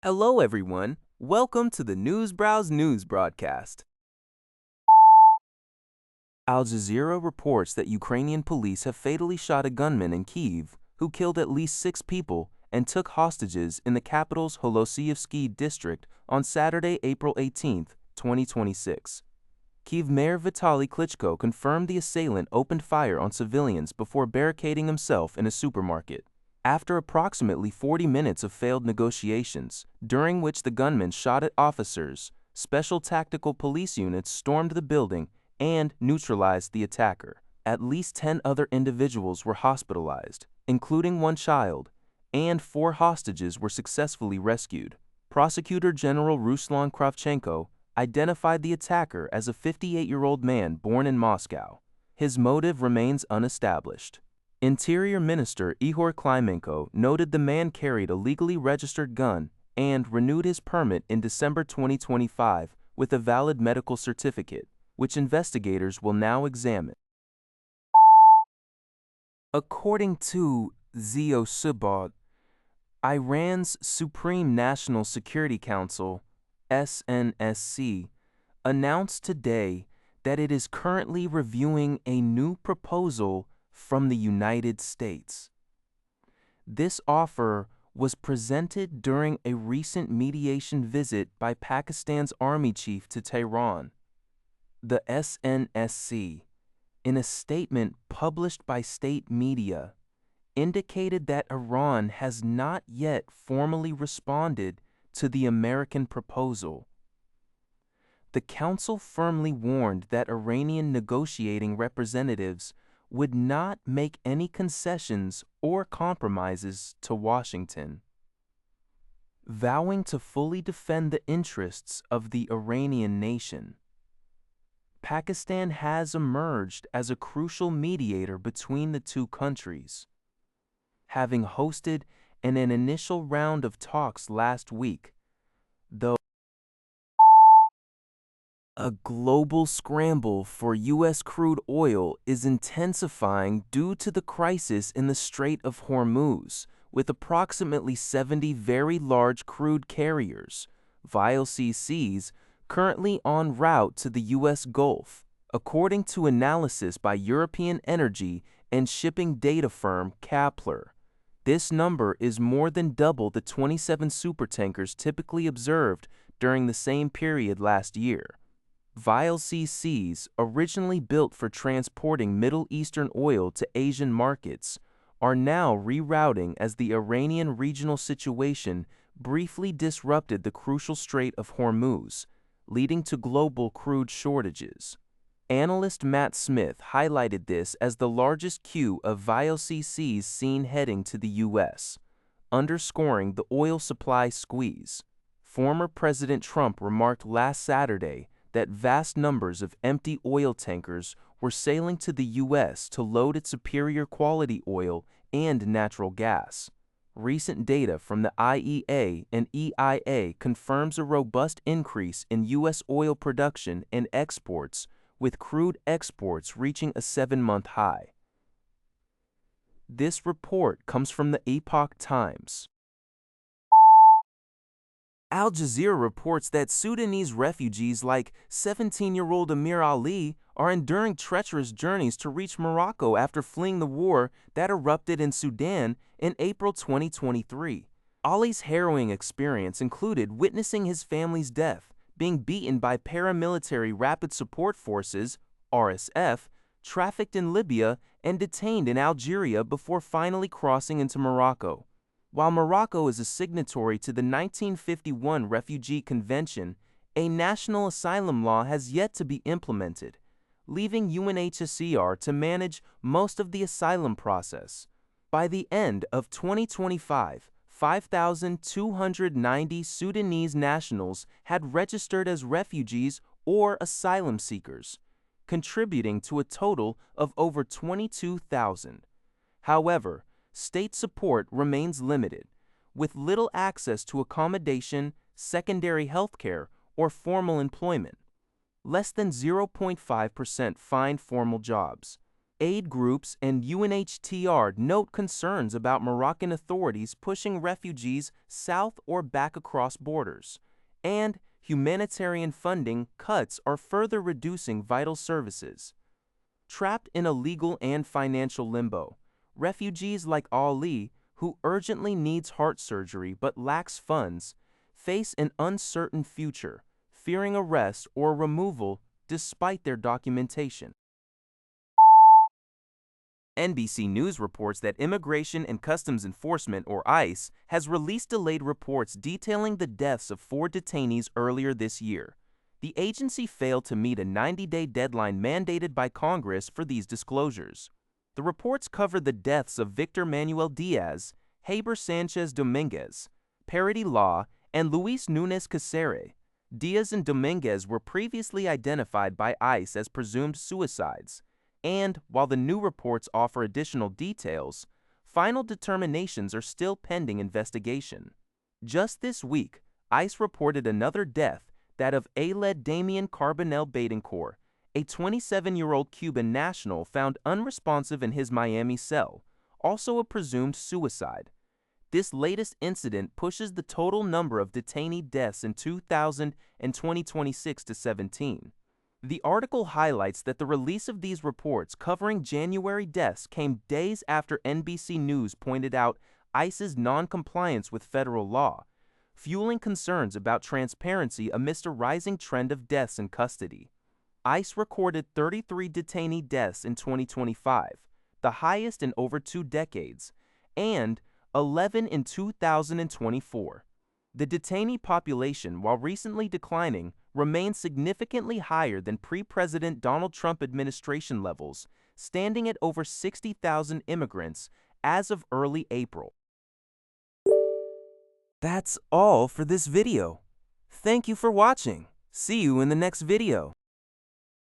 Hello, everyone. Welcome to the News Browse News broadcast. Al Jazeera reports that Ukrainian police have fatally shot a gunman in Kyiv who killed at least 6 people and took hostages in the capital's Holosiyevsky district on Saturday, April 18, 2026. Kyiv Mayor Vitaly Klitschko confirmed the assailant opened fire on civilians before barricading himself in a supermarket. After approximately 40 minutes of failed negotiations, during which the gunman shot at officers, special tactical police units stormed the building and neutralized the attacker. At least 10 other individuals were hospitalized, including 1 child, and 4 hostages were successfully rescued. Prosecutor General Ruslan Kravchenko identified the attacker as a 58-year-old man born in Moscow. His motive remains unestablished. Interior Minister Ihor Klimenko noted the man carried a legally registered gun and renewed his permit in December 2025 with a valid medical certificate, which investigators will now examine. According to S.proposal, Iran's Supreme National Security Council, SNSC, announced today that it is currently reviewing a new proposal from the United States. This offer was presented during a recent mediation visit by Pakistan's army chief to Tehran. The SNSC, in a statement published by state media, indicated that Iran has not yet formally responded to the American proposal. The council firmly warned that Iranian negotiating representatives would not make any concessions or compromises to Washington. Vowing to fully defend the interests of the Iranian nation, Pakistan has emerged as a crucial mediator between the two countries, having hosted an initial round of talks last week, though a global scramble for U.S. crude oil is intensifying due to the crisis in the Strait of Hormuz, with approximately 70 very large crude carriers, VLCCs, currently en route to the U.S. Gulf, according to analysis by European energy and shipping data firm Kpler. This number is more than double the 27 supertankers typically observed during the same period last year. VLCCs, originally built for transporting Middle Eastern oil to Asian markets, are now rerouting as the Iranian regional situation briefly disrupted the crucial Strait of Hormuz, leading to global crude shortages. Analyst Matt Smith highlighted this as the largest queue of VLCCs seen heading to the U.S., underscoring the oil supply squeeze. Former President Trump remarked last Saturday that vast numbers of empty oil tankers were sailing to the U.S. to load its superior quality oil and natural gas. Recent data from the IEA and EIA confirms a robust increase in U.S. oil production and exports, with crude exports reaching a 7-month high. This report comes from the Epoch Times. Al Jazeera reports that Sudanese refugees like 17-year-old Amir Ali are enduring treacherous journeys to reach Morocco after fleeing the war that erupted in Sudan in April 2023. Ali's harrowing experience included witnessing his family's death, being beaten by paramilitary Rapid Support Forces, RSF, trafficked in Libya, and detained in Algeria before finally crossing into Morocco. While Morocco is a signatory to the 1951 Refugee Convention, a national asylum law has yet to be implemented, leaving UNHCR to manage most of the asylum process. By the end of 2025, 5,290 Sudanese nationals had registered as refugees or asylum seekers, contributing to a total of over 22,000. However, state support remains limited, with little access to accommodation, secondary health care, or formal employment. Less than 0.5% find formal jobs. Aid groups and UNHCR note concerns about Moroccan authorities pushing refugees south or back across borders, and humanitarian funding cuts are further reducing vital services. Trapped in a legal and financial limbo, refugees like Ali, who urgently needs heart surgery but lacks funds, face an uncertain future, fearing arrest or removal despite their documentation. NBC News reports that Immigration and Customs Enforcement, or ICE, has released delayed reports detailing the deaths of 4 detainees earlier this year. The agency failed to meet a 90-day deadline mandated by Congress for these disclosures. The reports cover the deaths of Victor Manuel Diaz, Haber Sanchez Dominguez, Parity Law, and Luis Nunes Caceres. Diaz and Dominguez were previously identified by ICE as presumed suicides. And while the new reports offer additional details, final determinations are still pending investigation. Just this week, ICE reported another death, that of Aled Damien Carbonell Betancourt, a 27-year-old Cuban national found unresponsive in his Miami cell, also a presumed suicide. This latest incident pushes the total number of detainee deaths in 2026 to 17. The article highlights that the release of these reports covering January deaths came days after NBC News pointed out ICE's non-compliance with federal law, fueling concerns about transparency amidst a rising trend of deaths in custody. ICE recorded 33 detainee deaths in 2025, the highest in over 2 decades, and 11 in 2024. The detainee population, while recently declining, remains significantly higher than pre-President Donald Trump administration levels, standing at over 60,000 immigrants as of early April. That's all for this video. Thank you for watching. See you in the next video.